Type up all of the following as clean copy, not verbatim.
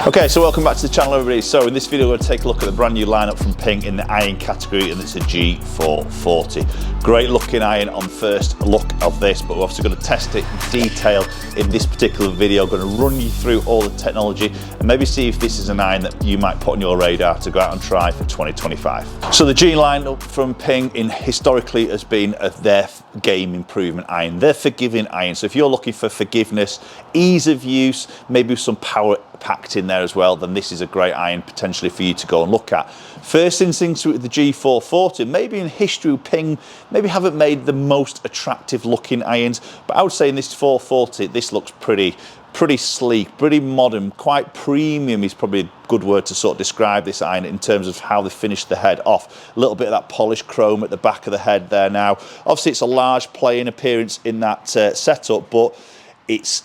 Okay, so welcome back to the channel, everybody. So in this video, we're going to take a look at the brand new lineup from Ping in the iron category, and it's a G440. Great looking iron on first look of this, but we're obviously going to test it in detail in this particular video. We're going to run you through all the technology and maybe see if this is an iron that you might put on your radar to go out and try for 2025. So the G lineup from Ping in historically has been their game improvement iron, their forgiving iron. So if you're looking for forgiveness, ease of use, maybe some power packed in there as well, then this is a great iron potentially for you to go and look at. First instincts with the G440, maybe in history Ping maybe haven't made the most attractive looking irons, but I would say in this 440 this looks pretty sleek, pretty modern, quite premium is probably a good word to sort of describe this iron in terms of how they finished the head off. A little bit of that polished chrome at the back of the head there now. Obviously it's a large playing appearance in that setup, but it's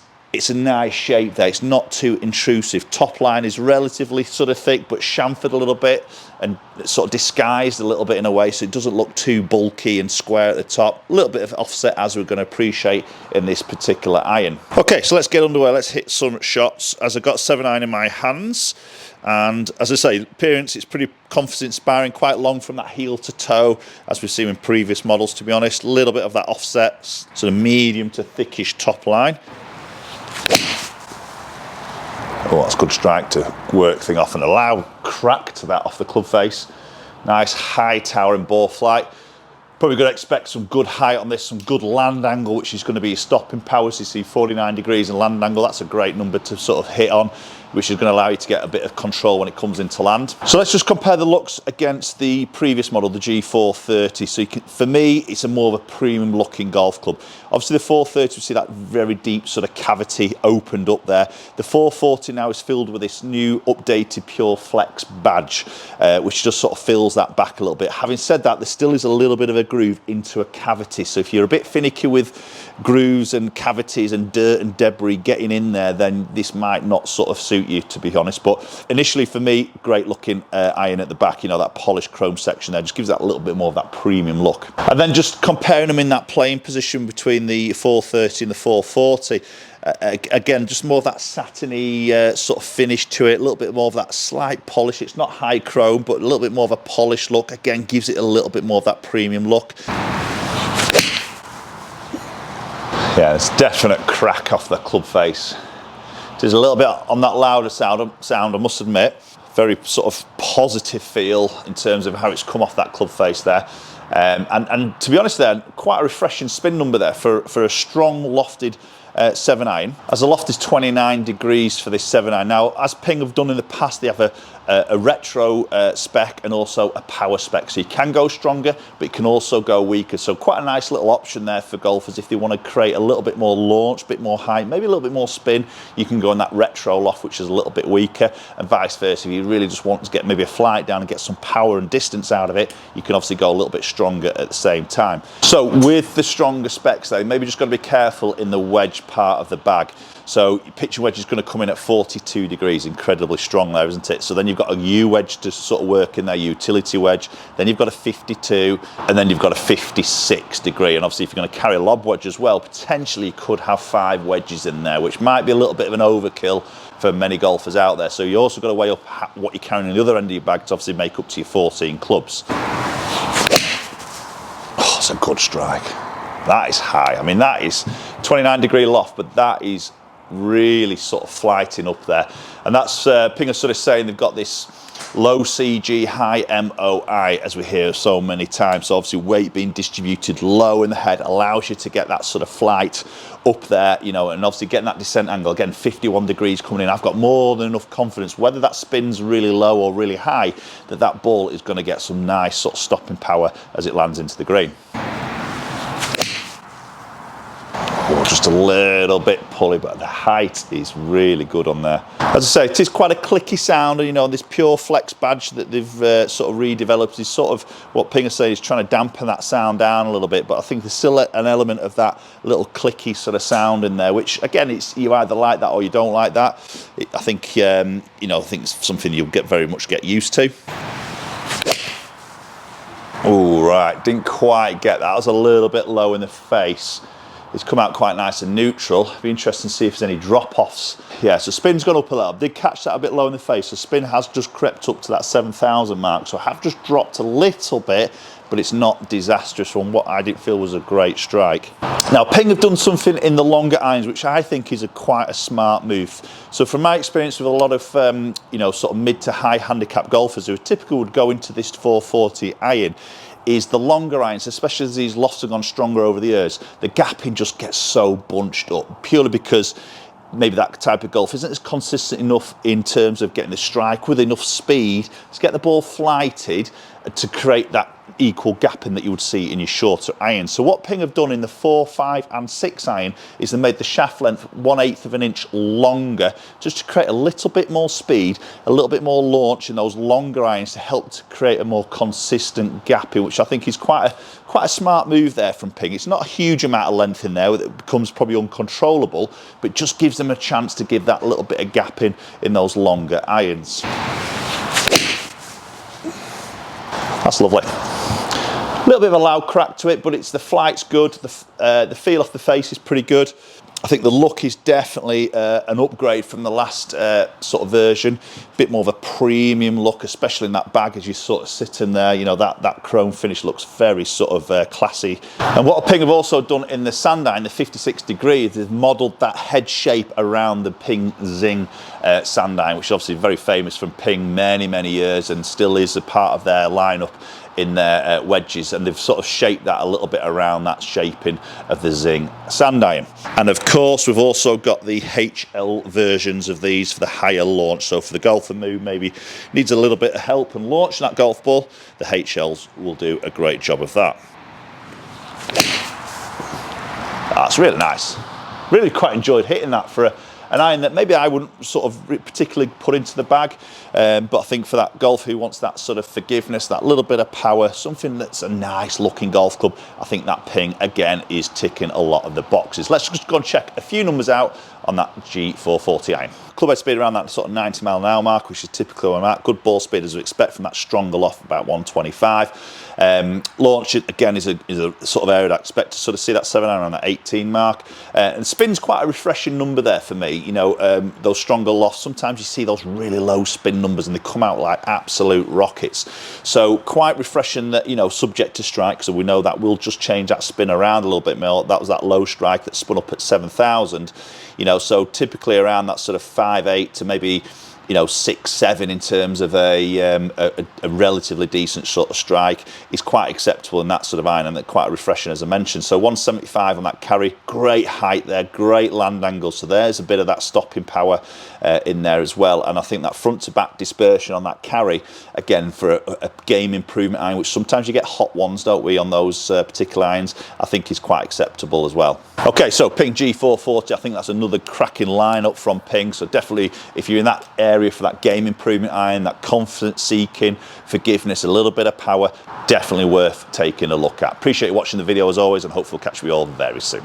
a nice shape there. It's not too intrusive. Top line is relatively sort of thick, but chamfered a little bit and sort of disguised a little bit in a way, so it doesn't look too bulky and square at the top. A little bit of offset, as we're going to appreciate in this particular iron. Okay, so let's get underway. Let's hit some shots. As I've got 7 iron in my hands, and as I say, appearance, it's pretty confidence inspiring, quite long from that heel to toe, as we've seen in previous models, to be honest. A little bit of that offset, sort of medium to thickish top line. Oh, that's a good strike to work thing off, and a loud crack to that off the club face. Nice high towering ball flight. Probably going to expect some good height on this, some good land angle, which is going to be stopping power. So you see 49 degrees in land angle. That's a great number to sort of hit on, which is going to allow you to get a bit of control when it comes into land. So let's just compare the looks against the previous model, the G430. So you can, for me, it's a more of a premium looking golf club. Obviously the 430, we see that very deep sort of cavity opened up there. The 440 now is filled with this new updated Pure Flex badge, which just sort of fills that back a little bit. Having said that, there still is a little bit of a groove into a cavity. So if you're a bit finicky with grooves and cavities and dirt and debris getting in there, then this might not sort of suit you, to be honest. But initially for me, great looking iron at the back, you know, that polished chrome section there just gives that a little bit more of that premium look. And then just comparing them in that playing position between the 430 and the 440, again, just more of that satiny sort of finish to it, a little bit more of that slight polish. It's not high chrome, but a little bit more of a polished look. Again, gives it a little bit more of that premium look. Yeah, it's definite crack off the club face. There's a little bit on that louder sound, I must admit. Very sort of positive feel in terms of how it's come off that club face there. And to be honest there, quite a refreshing spin number there for a strong lofted 7 iron, as the loft is 29 degrees for this 7 iron. Now, as Ping have done in the past, they have a retro spec and also a power spec. So you can go stronger, but it can also go weaker. So quite a nice little option there for golfers if they want to create a little bit more launch, a bit more height, maybe a little bit more spin. You can go on that retro loft, which is a little bit weaker, and vice versa. If you really just want to get maybe a flight down and get some power and distance out of it, you can obviously go a little bit stronger at the same time. So with the stronger specs though, maybe just got to be careful in the wedge part of the bag. So your pitching wedge is going to come in at 42 degrees, incredibly strong there, isn't it? So then you've got a U wedge to sort of work in there, utility wedge. Then you've got a 52, and then you've got a 56 degree. And obviously if you're going to carry a lob wedge as well, potentially you could have 5 wedges in there, which might be a little bit of an overkill for many golfers out there. So you also got to weigh up what you're carrying in the other end of your bag to obviously make up to your 14 clubs. Oh, that's a good strike. That is high. I mean, that is 29 degree loft, but that is really sort of flighting up there. And that's Ping are sort of saying they've got this low CG, high MOI, as we hear so many times. So obviously weight being distributed low in the head allows you to get that sort of flight up there, you know, and obviously getting that descent angle, again, 51 degrees coming in. I've got more than enough confidence, whether that spins really low or really high, that that ball is going to get some nice sort of stopping power as it lands into the green. Oh, just a little bit pulley, but the height is really good on there. As I say, it is quite a clicky sound, and you know, this Pure Flex badge that they've sort of redeveloped is sort of what Ping are saying is trying to dampen that sound down a little bit, but I think there's still an element of that little clicky sort of sound in there, which again, it's you either like that or you don't like that. I think you know, I think it's something you'll very much get used to. Oh, right, didn't quite get that. That was a little bit low in the face. It's come out quite nice and neutral. It'll be interesting to see if there's any drop-offs. Yeah, so spin's gone up a little. I did catch that a bit low in the face, so spin has just crept up to that 7,000 mark, so I have just dropped a little bit, but it's not disastrous from what I didn't feel was a great strike. Now, Ping have done something in the longer irons, which I think is quite a smart move. So from my experience with a lot of, you know, sort of mid to high handicap golfers who typically would go into this 440 iron, is the longer irons, especially as these lofts have gone stronger over the years, the gapping just gets so bunched up, purely because maybe that type of golf isn't as consistent enough in terms of getting the strike with enough speed to get the ball flighted to create that equal gapping that you would see in your shorter iron. So what Ping have done in the 4, 5 and 6 iron is they made the shaft length 1/8 of an inch longer, just to create a little bit more speed, a little bit more launch in those longer irons to help to create a more consistent gapping, which I think is quite a smart move there from Ping. It's not a huge amount of length in there that becomes probably uncontrollable, but just gives them a chance to give that little bit of gapping in those longer irons. That's lovely. A little bit of a loud crack to it, but the flight's good. The feel off the face is pretty good. I think the look is definitely an upgrade from the last sort of version. A bit more of a premium look, especially in that bag as you sort of sit in there. You know, that chrome finish looks very sort of classy. And what Ping have also done in the sand iron, the 56 degrees, is modelled that head shape around the Ping Zing sand iron, which is obviously very famous from Ping many years and still is a part of their lineup in their wedges, and they've sort of shaped that a little bit around that shaping of the Zing sand iron. And of course we've also got the HL versions of these for the higher launch, so for the golfer who maybe needs a little bit of help and launching that golf ball, the HLs will do a great job of that. That's really nice. Really quite enjoyed hitting that for an iron that maybe I wouldn't sort of particularly put into the bag, but I think for that golfer who wants that sort of forgiveness, that little bit of power, something that's a nice looking golf club, I think that Ping again is ticking a lot of the boxes. Let's just go and check a few numbers out on that G440 iron. Club head speed around that sort of 90 mile an hour mark, which is typically where I'm at. Good ball speed as we expect from that stronger loft, about 125. Launch again is a sort of area that I expect to sort of see that 7 iron around that 18 mark. And spin's quite a refreshing number there for me. You know, those stronger lofts, sometimes you see those really low spin numbers and they come out like absolute rockets. So quite refreshing that, you know, subject to strike, so we know that we'll just change that spin around a little bit more. That was that low strike that spun up at 7,000. You know, so typically around that sort of 5.8 to maybe, you know, 6.7 in terms of a relatively decent sort of strike is quite acceptable in that sort of iron, and quite refreshing as I mentioned. So 175 on that carry, great height there, great land angle, so there's a bit of that stopping power in there as well. And I think that front to back dispersion on that carry, again for a game improvement iron, which sometimes you get hot ones, don't we, on those particular irons, I think is quite acceptable as well. Okay, so Ping G440, I think that's another cracking lineup from Ping, so definitely if you're in that area for that game improvement iron, that confidence seeking, forgiveness, a little bit of power, definitely worth taking a look at. Appreciate you watching the video as always, and hopefully we'll catch you all very soon.